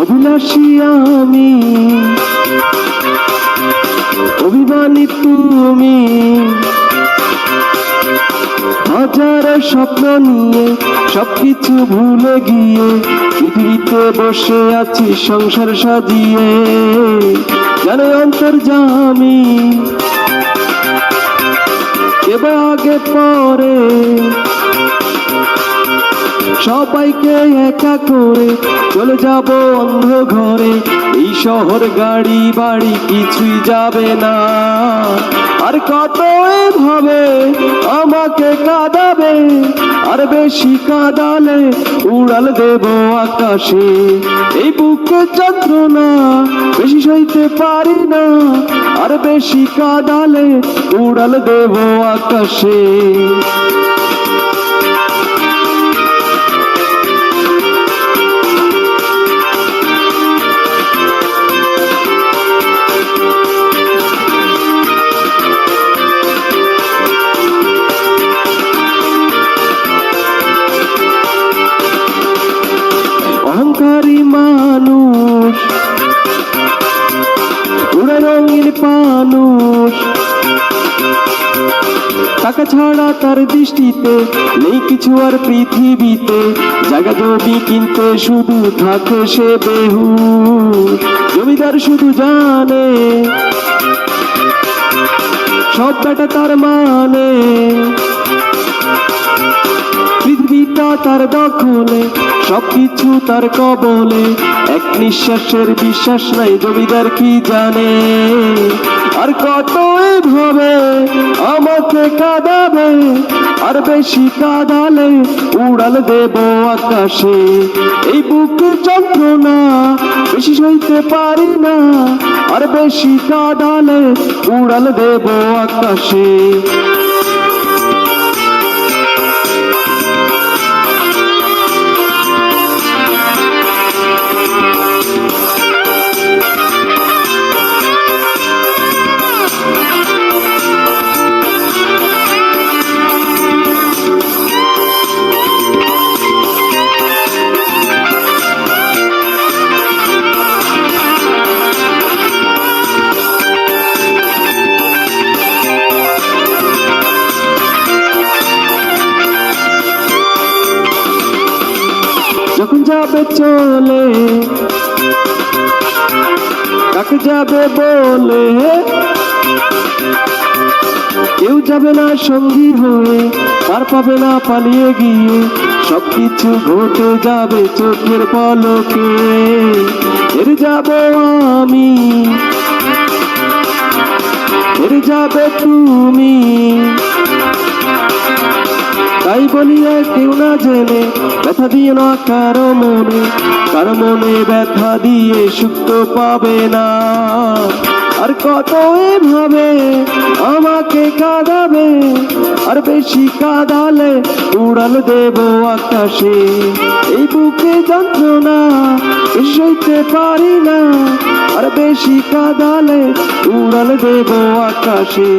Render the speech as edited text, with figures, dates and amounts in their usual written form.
অভিলাষী আমি, অভিমানী তুমি। হাজার স্বপ্ন নিয়ে সবকিছু ভুলে গিয়ে পৃথিবীতে বসে আছি সংসার সাজিয়ে। জানে অন্তর্যামী এবার আগে পরে সবাইকে একা করে চলে যাব অন্ধ ঘরে। এই শহর গাড়ি বাড়ি কিছুই যাবে না। আর কত ভাবে আমাকে কাঁদাবে, আর বেশি কাঁদালে উড়াল দেব আকাশে। এই বুকের যন্ত্রণা বেশি সইতে পারি না, আর বেশি কাঁদালে উড়াল দেব আকাশে। অহংকারী মানুষ, উড়ে রঙিন মানুষ, টাকা ছাড়া তার দৃষ্টিতে নেই কিছু আর পৃথিবীতে। জায়গা জমি কিনতে শুধু থাকে সে বেহুশ। জমিদার শুধু জানে সব বেটা তার মানে, পৃথিবীটা তার দখলে, সবকিছু তার কবলে। এক নিঃশ্বাসের বিশ্বাস নাই, জমিদার কি জানে। আর কত ভাবে আমাকে কাঁদাবে, আর বেশি কাঁদালে উড়াল দেব আকাশে। এই বুকের যন্ত্রণা বেশি সইতে পারি না, আর বেশি কাঁদালে উড়াল দেব আকাশে। যখন যাবে চলে কাকে যাবে বলে, কেউ যাবে না সঙ্গী হয়ে, পার পাবে না পালিয়ে গিয়ে। সবকিছু ঘটে যাবে চোখের পলকে। হেরে যাব আমি, হেরে যাবে তুমি। তাই বলিয়া কেউ না জেনে ব্যথা দিও না কারো মনে। কারো মনে ব্যথা দিয়ে সুখ তো পাবে না। আর কত ভাবে আমাকে কাঁদাবে, আর বেশি কাঁদালে উড়াল দেব আকাশে। এই বুকে যন্ত্রণা সইতে পারি না, আর বেশি কাঁদালে উড়াল দেব আকাশে।